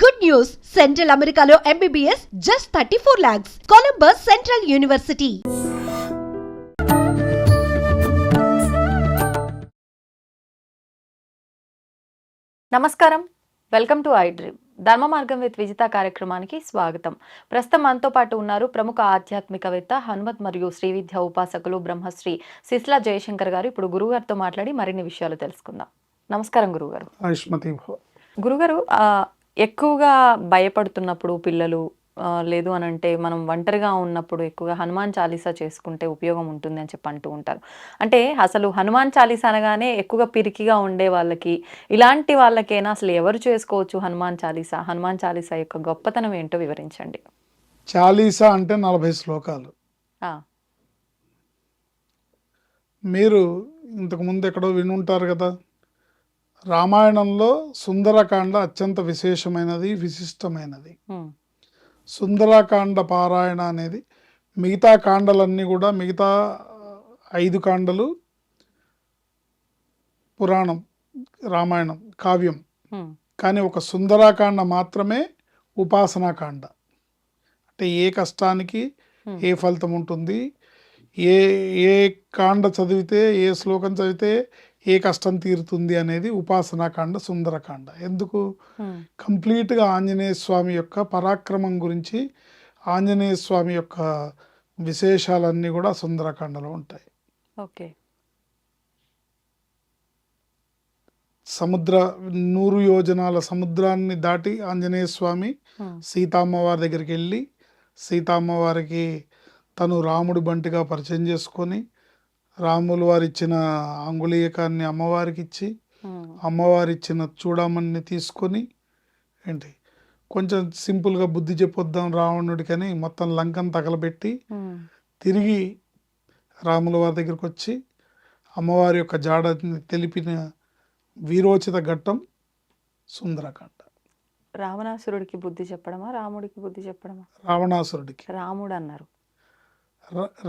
Good news! Central Americano MBBS just 34 lakhs. Columbus Central University. నమస్కారం, welcome to I dream. ధర్మ మార్గం with Vijitha కార్యక్రమానికి స్వాగతం. ప్రస్తుతం మనతో పాటు ఉన్నారు ప్రముఖ ఆధ్యాత్మికవేత్త, హనుమత్ మరియు శ్రీ విద్య ఉపాసకులు బ్రహ్మశ్రీ సిస్లా జయశంకర్ గారు. ఇప్పుడు గురుగారితో మాట్లాడి మరిన్ని విషయాలు తెలుసుకుందాం. నమస్కారం గురుగారు. గురుగారు, ఎక్కువగా భయపడుతున్నప్పుడు పిల్లలు లేదు అని అంటే మనం ఒంటరిగా ఉన్నప్పుడు ఎక్కువగా హనుమాన్ చాలీసా చేసుకుంటే ఉపయోగం ఉంటుంది అని చెప్పి అంటూ ఉంటారు. అంటే అసలు హనుమాన్ చాలీసా అనగానే ఎక్కువగా పిరికిగా ఉండే వాళ్ళకి, ఇలాంటి వాళ్ళకైనా అసలు ఎవరు చేసుకోవచ్చు హనుమాన్ చాలీసా? హనుమాన్ చాలీసా యొక్క గొప్పతనం ఏంటో వివరించండి. చాలీసా అంటే 40 శ్లోకాలు. మీరు ఇంతకుముందు ఎక్కడో వినుంటారు కదా, రామాయణంలో సుందరకాండ అత్యంత విశేషమైనది, విశిష్టమైనది. సుందరకాండ పారాయణ అనేది మిగతా కాండలన్నీ కూడా, మిగతా 5 కాండలు పురాణం, రామాయణం కావ్యం, కానీ ఒక సుందరకాండ మాత్రమే ఉపాసనాకాండ. అంటే ఏ కష్టానికి ఏ ఫలితం ఉంటుంది, ఏ ఏ కాండ చదివితే, ఏ శ్లోకం చదివితే ఏ కష్టం తీరుతుంది అనేది ఉపాసనాకాండ, సుందరకాండ. ఎందుకు? కంప్లీట్గా ఆంజనేయ స్వామి యొక్క పరాక్రమం గురించి, ఆంజనేయ స్వామి యొక్క విశేషాలన్నీ కూడా సుందరకాండలో ఉంటాయి. ఓకే. సముద్ర 100 యోజనాల సముద్రాన్ని దాటి ఆంజనేయ స్వామి సీతామ్మవారి దగ్గరికి వెళ్ళి, సీతామ్మవారికి తను రాముడి బంటిగా పరిచయం చేసుకొని, రాములు వారు ఇచ్చిన అంగుళీయకాన్ని అమ్మవారికి ఇచ్చి, అమ్మవారి ఇచ్చిన చూడమని తీసుకొని, ఏంటి కొంచెం సింపుల్గా బుద్ధి చెప్పొద్దాం రావణుడికని మొత్తం లంకను తగలబెట్టి తిరిగి రాముల వారి దగ్గరికి వచ్చి అమ్మవారి యొక్క జాడని తెలిపిన వీరోచిత ఘట్టం సుందరకాండ. రావణాసురుడికి బుద్ధి చెప్పడమా, రాముడికి బుద్ధి చెప్పడమా? రావణాసురుడికి. రాముడు అన్నారు.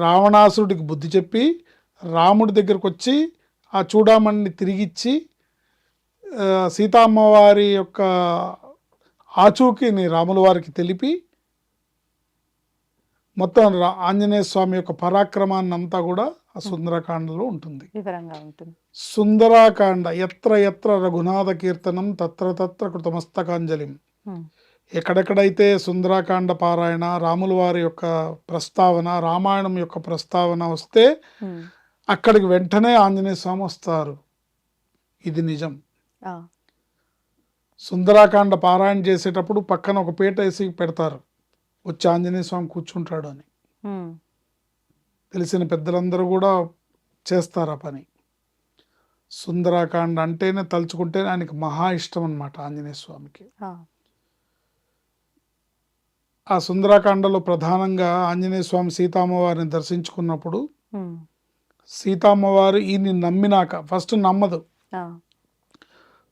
రావణాసురుడికి బుద్ధి చెప్పి రాముడి దగ్గరకు వచ్చి ఆ చూడమని తిరిగిచ్చి సీతామ్మవారి యొక్క ఆచూకీని రాముల వారికి తెలిపి మొత్తం ఆంజనేయ స్వామి యొక్క పరాక్రమాన్ని అంతా కూడా ఆ సుందరకాండలో ఉంటుంది, వివరంగా ఉంటుంది. సుందరకాండ ఎత్ర ఎత్ర రఘునాథ కీర్తనం తత్ర తత్ర కృతమస్తకాంజలిం. ఎక్కడెక్కడైతే సుందరకాండ పారాయణ, రాముల వారి యొక్క ప్రస్తావన, రామాయణం యొక్క ప్రస్తావన వస్తే అక్కడికి వెంటనే ఆంజనేయ స్వామి వస్తారు. ఇది నిజం. సుందరకాండ పారాయణ చేసేటప్పుడు పక్కన ఒక పీట వేసి పెడతారు, వచ్చి ఆంజనేయ స్వామి కూర్చుంటాడు అని. తెలిసిన పెద్దలందరూ కూడా చేస్తారు ఆ పని. సుందరకాండ అంటేనే, తలుచుకుంటేనే ఆయనకి మహా ఇష్టం అన్నమాట ఆంజనేయ స్వామికి. ఆ సుందరకాండలో ప్రధానంగా ఆంజనేయ స్వామి సీతామ్మవారిని దర్శించుకున్నప్పుడు, సీతామ్మవారు ఈయన్ని నమ్మినాక, ఫస్ట్ నమ్మదు,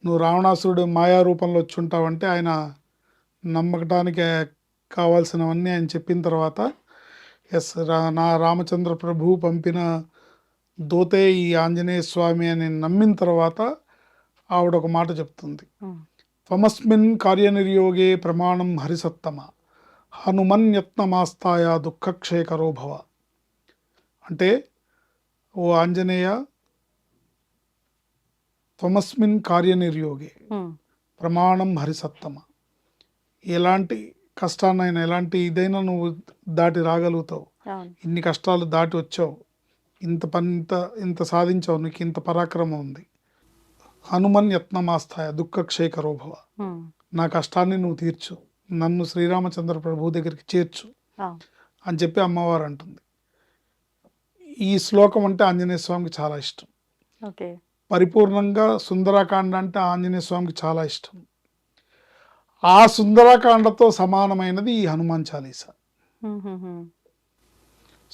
నువ్వు రావణాసురుడు మాయా రూపంలో వచ్చి ఉంటావంటే ఆయన నమ్మకటానికి కావాల్సినవన్నీ ఆయన చెప్పిన తర్వాత, ఎస్ నా రామచంద్ర ప్రభు పంపిన దోతే ఈ ఆంజనేయ స్వామి అని నమ్మిన తర్వాత ఆవిడ ఒక మాట చెప్తుంది, త్వమస్మిన్ కార్యనిర్యోగే ప్రమాణం హరిసత్తమ హనుమన్యత్నమాస్తాయ దుఃఖక్షేకరో భవ. అంటే ఓ ఆంజనేయ, త్వమస్మిన్ కార్యనిర్యోగే ప్రమాణం హరిసత్తమ, ఎలాంటి కష్టాన్నైనా, ఎలాంటి ఇదైనా నువ్వు దాటి రాగలుగుతావు. ఇన్ని కష్టాలు దాటి వచ్చావు, ఇంత సాధించావు, నీకు ఇంత పరాక్రమం ఉంది. హనుమన్ యత్నమాస్తాయ దుఃఖక్షేకరో భవ, నా కష్టాన్ని నువ్వు తీర్చు, నన్ను శ్రీరామచంద్ర ప్రభు దగ్గరికి చేర్చు అని చెప్పి అమ్మవారు అంటుంది. ఈ శ్లోకం అంటే ఆంజనేయ స్వామికి చాలా ఇష్టం. పరిపూర్ణంగా సుందరకాండ అంటే ఆంజనేయ స్వామికి చాలా ఇష్టం. ఆ సుందరకాండతో సమానమైనది ఈ హనుమాన్ చాలీసా.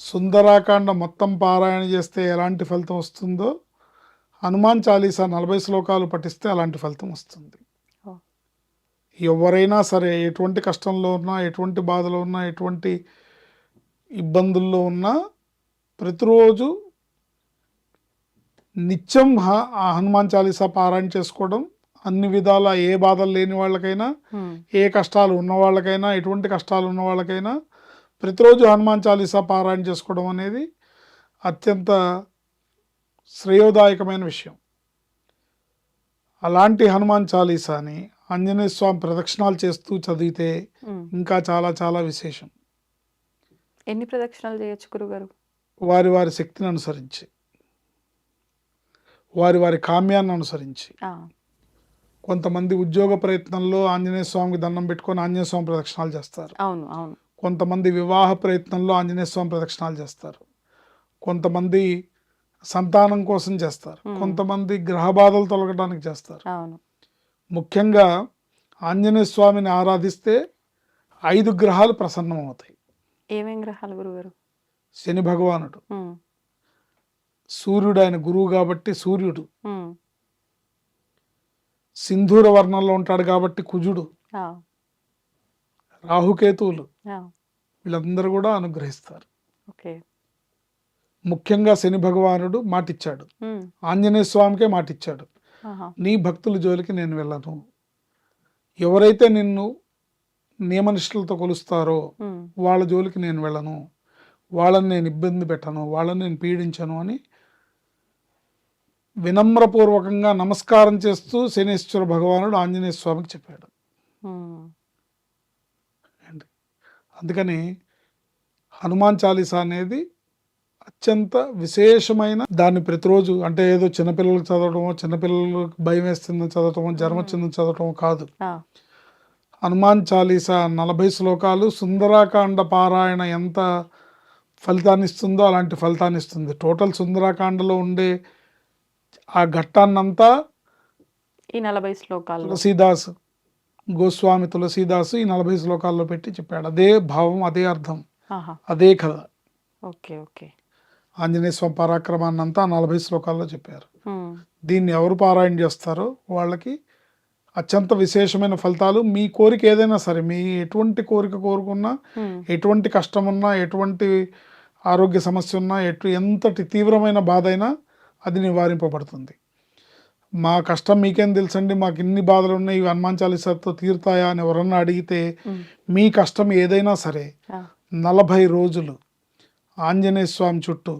సుందరకాండ మొత్తం పారాయణ చేస్తే ఎలాంటి ఫలితం వస్తుందో, హనుమాన్ చాలీసా 40 శ్లోకాలు పఠిస్తే అలాంటి ఫలితం వస్తుంది. ఎవరైనా సరే, ఎటువంటి కష్టంలో ఉన్నా, ఎటువంటి బాధలో ఉన్నా, ఎటువంటి ఇబ్బందుల్లో ఉన్నా, ప్రతిరోజు నిత్యం హనుమాన్ చాలీసా పారాయణ చేసుకోవడం అన్ని విధాల ఏ బాధలు లేని వాళ్ళకైనా, ఏ కష్టాలు ఉన్న వాళ్ళకైనా, ఎటువంటి కష్టాలు ఉన్న వాళ్ళకైనా ప్రతిరోజు హనుమాన్ చాలీసా పారాయణ చేసుకోవడం అనేది అత్యంత శ్రేయోదాయకమైన విషయం. అలాంటి హనుమాన్ చాలీసాని ఆంజనేయ స్వామి ప్రదక్షిణాలు చేస్తూ చదివితే ఇంకా చాలా చాలా విశేషం. ఎన్ని ప్రదక్షిణాలు చేయొచ్చు గురుగారు? వారి వారి శక్తిని అనుసరించి, వారి వారి కామ్యాన్ని అనుసరించి. కొంతమంది ఉద్యోగ ప్రయత్నంలో ఆంజనేయ స్వామికి దండం పెట్టుకొని ఆంజనేయ స్వామి ప్రదక్షిణాలు చేస్తారు. అవును అవును. కొంతమంది వివాహ ప్రయత్నంలో ఆంజనేయ స్వామి ప్రదక్షిణాలు చేస్తారు. కొంతమంది సంతానం కోసం చేస్తారు. కొంతమంది గ్రహ బాధలు తొలగడానికి చేస్తారు. అవును. ముఖ్యంగా ఆంజనేయ స్వామిని ఆరాధిస్తే 5 గ్రహాలు ప్రసన్నమవుతాయి. ఏమేం గ్రహాలు గురుగారు? శని భగవానుడు, సూర్యుడు ఆయన గురువు కాబట్టి సూర్యుడు, సింధూర వర్ణంలో ఉంటాడు కాబట్టి కుజుడు, రాహుకేతువులు వీళ్ళందరూ కూడా అనుగ్రహిస్తారు. ముఖ్యంగా శని భగవానుడు మాటిచ్చాడు, ఆంజనేయ స్వామికే మాటిచ్చాడు, నీ భక్తుల జోలికి నేను వెళ్ళను. ఎవరైతే నిన్ను నియమనిష్టలతో కొలుస్తారో వాళ్ళ జోలికి నేను వెళ్ళను, వాళ్ళని నేను ఇబ్బంది పెట్టను, వాళ్ళని నేను పీడించను అని వినమ్రపూర్వకంగా నమస్కారం చేస్తూ శనేశ్వర భగవానుడు ఆంజనేయ స్వామికి చెప్పాడు. అందుకని హనుమాన్ చాలీసా అనేది అత్యంత విశేషమైన దాన్ని ప్రతిరోజు, అంటే ఏదో చిన్నపిల్లలకు చదవటమో, చిన్నపిల్లలకు భయం వేస్తుందని చదవటమో, జ్వరం వచ్చిందని చదవటమో కాదు. హనుమాన్ చాలీసా 40 శ్లోకాలు సుందరాకాండ పారాయణ ఎంత ఫలితాన్ని ఇస్తుందో అలాంటి ఫలితాన్ని ఇస్తుంది. టోటల్ సుందరాకాండలో ఉండే ఆ ఘట్టాన్నంతా ఈ 40 శ్లోకాలు తులసీదాస్ గోస్వామి తులసీదాసు ఈ 40 శ్లోకాల్లో పెట్టి చెప్పాడు. అదే భావం, అదే అర్థం, అదే కథ. Okay okay. ఆంజనేయ స్వామి పరాక్రమాన్నంతా 40 శ్లోకాల్లో చెప్పారు. దీన్ని ఎవరు పారాయణ చేస్తారో వాళ్ళకి అత్యంత విశేషమైన ఫలితాలు. మీ కోరిక ఏదైనా సరే, మీ ఎటువంటి కోరిక కోరుకున్నా, ఎటువంటి కష్టం ఉన్నా, ఎటువంటి ఆరోగ్య సమస్య ఉన్నా, ఎంతటి తీవ్రమైన బాధ అయినా అది నివారింపబడుతుంది. మా కష్టం మీకేం తెలుసండి, మాకు ఇన్ని బాధలు ఉన్నాయి, ఇవి హనుమాన్ చాలీసాతో తీరుతాయా అని ఎవరన్నా అడిగితే, మీ కష్టం ఏదైనా సరే 40 రోజులు ఆంజనేయ స్వామి చుట్టూ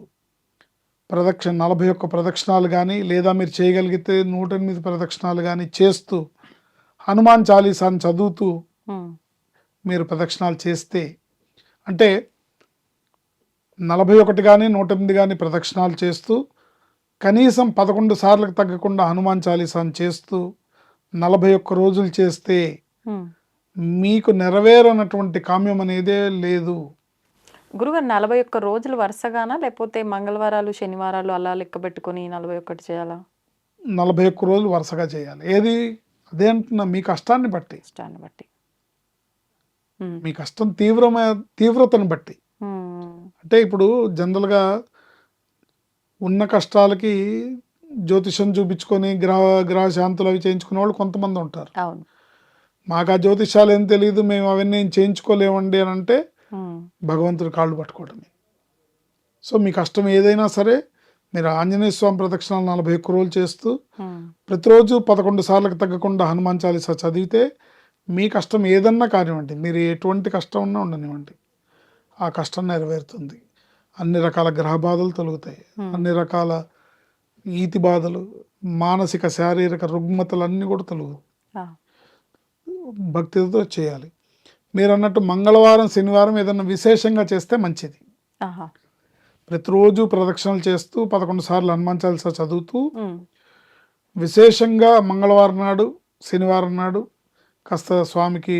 41 ప్రదక్షిణాలు కానీ, లేదా మీరు చేయగలిగితే 108 ప్రదక్షిణాలు కానీ చేస్తూ హనుమాన్ చాలీసాని చదువుతూ మీరు ప్రదక్షిణాలు చేస్తే, అంటే 41 కానీ 108 కానీ ప్రదక్షిణాలు చేస్తూ కనీసం 11 సార్లకు తగ్గకుండా హనుమాన్ చాలీసాని చేస్తూ 41 రోజులు చేస్తే మీకు నెరవేరనటువంటి కామ్యం అనేదే లేదు. గురుగారు 41 రోజులు వరుసగానా, లేకపోతే మంగళవారాలు శనివారాలు అలా లెక్క పెట్టుకొని 41 చేయాలా? 41 రోజులు వరుసగా చేయాలి. ఏది అదే అంటున్నా, మీ కష్టాన్ని బట్టి, మీ కష్టం తీవ్రతను బట్టి. అంటే ఇప్పుడు జనరల్గా ఉన్న కష్టాలకి జ్యోతిషం చూపించుకొని గ్రహ శాంతులు అవి చేయించుకునే వాళ్ళు కొంతమంది ఉంటారు. మాకు ఆ జ్యోతిషాలు ఏం తెలియదు, మేము అవన్నీ చేయించుకోలేమండి అని అంటే భగవంతుడి కాళ్ళు పట్టుకోవడమే. సో మీ కష్టం ఏదైనా సరే మీరు ఆంజనేయ స్వామి ప్రదక్షిణాలు 41 రోజులు చేస్తూ ప్రతిరోజు 11 సార్లకు తగ్గకుండా హనుమాన్ చాలీసా చదివితే మీ కష్టం ఏదన్నా కానివ్వండి, మీరు ఎటువంటి కష్టం ఉన్నా ఉండనివ్వండి, ఆ కష్టం నెరవేరుతుంది. అన్ని రకాల గ్రహ బాధలు తొలుగుతాయి, అన్ని రకాల ఈతి బాధలు, మానసిక శారీరక రుగ్మతలు అన్నీ కూడా తొలుగుతాయి. భక్తితో చేయాలి. మీరు అన్నట్టు మంగళవారం శనివారం ఏదన్నా విశేషంగా చేస్తే మంచిది. ప్రతిరోజు ప్రదక్షిణలు చేస్తూ 11 సార్లు హనుమాన్ చాలీసా చదువుతూ విశేషంగా మంగళవారం నాడు శనివారం నాడు కాస్త స్వామికి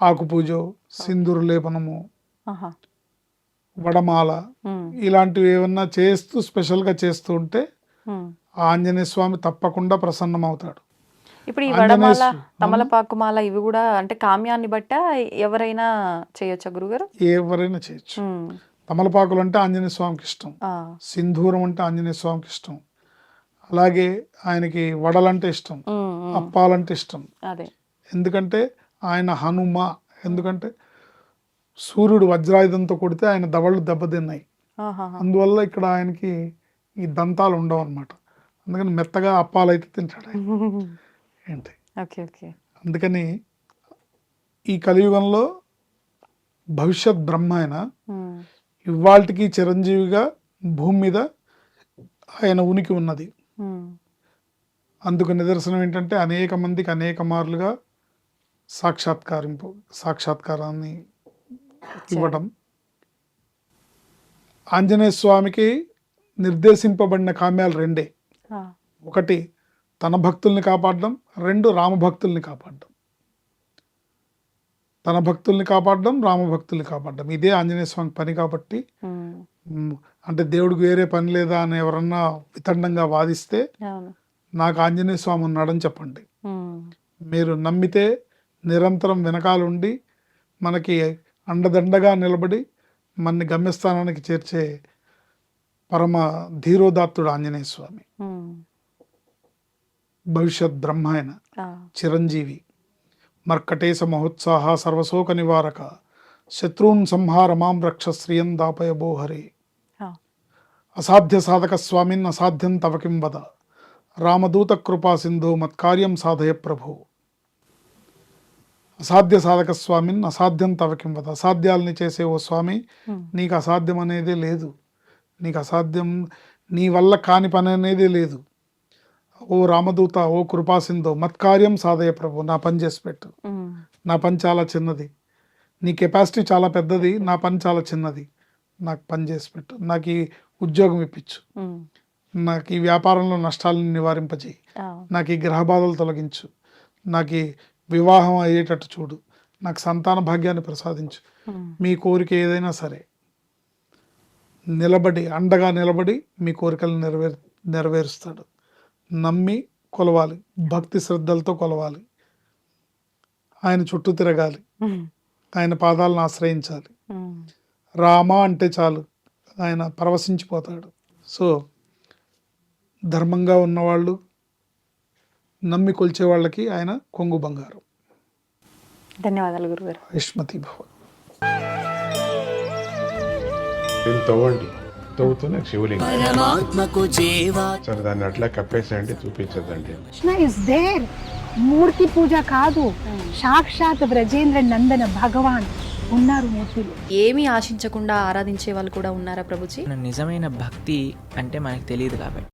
ఆకు పూజ, సింధూరు లేపనము, వడమాల ఇలాంటివి ఏమన్నా చేస్తూ స్పెషల్గా చేస్తూ ఉంటే ఆంజనేయ స్వామి తప్పకుండా ప్రసన్నమవుతాడు. ఇప్పుడు ఈ వడమాల, తమలపాకు మాల ఇవి కూడా అంటే కామ్యాన్ని బట్ట ఎవరైనా చేయొచ్చా గురుగారు? ఎవరైనా చేయొచ్చు. తమలపాకులు అంటే ఆంజనేయ స్వామికి ఇష్టం, సింధూరం అంటే ఆంజనేయ స్వామికి ఇష్టం, అలాగే ఆయనకి వడలంటే ఇష్టం, అప్పాలంటే ఇష్టం. ఎందుకంటే ఆయన హనుమ, ఎందుకంటే సూర్యుడు వజ్రాయుధంతో కొడితే ఆయన దవళ్ళు దెబ్బతిన్నాయి, అందువల్ల ఇక్కడ ఆయనకి ఈ దంతాలు ఉండవు అనమాట. అందుకని మెత్తగా అప్పాలు అయితే తింటాడు. ఏంటి. Okay okay. అందుకని ఈ కలియుగంలో భవిష్యత్ బ్రహ్మ ఆయన ఇవాళకి చిరంజీవిగా భూమి మీద ఆయన ఉనికి ఉన్నది. అందుకు నిదర్శనం ఏంటంటే అనేక మందికి అనేక మార్లుగా సాక్షాత్కారాన్ని ఇవ్వడం. ఆంజనేయ స్వామికి నిర్దేశింపబడిన కామ్యాలు రెండే. ఒకటి తన భక్తుల్ని కాపాడడం, రెండు రామభక్తుల్ని కాపాడడం. తన భక్తుల్ని కాపాడడం, రామభక్తుల్ని కాపాడడం, ఇదే ఆంజనేయ స్వామి పని. కాబట్టి అంటే దేవుడికి వేరే పని లేదా అని ఎవరన్నా వితండంగా వాదిస్తే నాకు ఆంజనేయ స్వామి ఉన్నాడని చెప్పండి. మీరు నమ్మితే నిరంతరం వెనకాలండి మనకి అండదండగా నిలబడి మన గమ్యస్థానానికి చేర్చే పరమ ధీరోదాత్తుడు ఆంజనేయ స్వామి. భవిష్యత్ బ్రహ్మ ఆయన, చిరంజీవి. మర్కటేశ మహోత్సాహ సర్వశోక నివారక శత్రూన్ సంహార మాం రక్ష శ్రియం దాపయ బోహరే. అసాధ్య సాధక స్వామిన్ అసాధ్యం తవ కిం వద రామదూత కృపా సింధు మత్కార్యం సాధయ ప్రభు. అసాధ్య సాధక స్వామిన్ అసాధ్యం తవ కిం వద. అసాధ్యాలని చేసే ఓ స్వామి, నీకు అసాధ్యం అనేదే లేదు. నీకు అసాధ్యం, నీ వల్ల కాని పని అనేదే లేదు. ఓ రామదూత, ఓ కృపాసింధు మత్కార్యం సాధయ ప్రభు. నా పని చేసి పెట్టు. నా పని చాలా చిన్నది, నీ కెపాసిటీ చాలా పెద్దది, నా పని చాలా చిన్నది. నాకు పని చేసి పెట్టు. నాకు ఈ ఉద్యోగం ఇప్పించు, నాకు ఈ వ్యాపారంలో నష్టాలను నివారింపజేయి, నాకు ఈ గ్రహ బాధలు తొలగించు, నాకు ఈ వివాహం అయ్యేటట్టు చూడు, నాకు సంతాన భాగ్యాన్ని ప్రసాదించు. మీ కోరిక ఏదైనా సరే నిలబడి, అండగా నిలబడి మీ కోరికలను నెరవేరుస్తాడు. నమ్మి కొలవాలి, భక్తి శ్రద్ధలతో కొలవాలి, ఆయన చుట్టూ తిరగాలి, ఆయన పాదాలను ఆశ్రయించాలి. రామ అంటే చాలు ఆయన పరవశించిపోతాడు. సో ధర్మంగా ఉన్నవాళ్ళు, నమ్మి కొలిచే వాళ్ళకి ఆయన కొంగు బంగారం. ధన్యవాదాలు గురుగారు. ఇష్మతి భవ. దీన్ని తవ్వండి, తవ్వుతూనే శివలింగం. సరే దాన్ని అట్లా కప్పేసేయండి, చూపించదండి. Krishna is there. మూర్తి పూజ కాదు, సాక్షాత్ బ్రజేంద్ర నందన భగవాన్ ఉన్నారు మూర్తిలో. ఏమీ ఆశించకుండా ఆరాధించే వాళ్ళు కూడా ఉన్నారా ప్రభుజీ? నిజమైన భక్తి అంటే మనకు తెలియదు కాబట్టి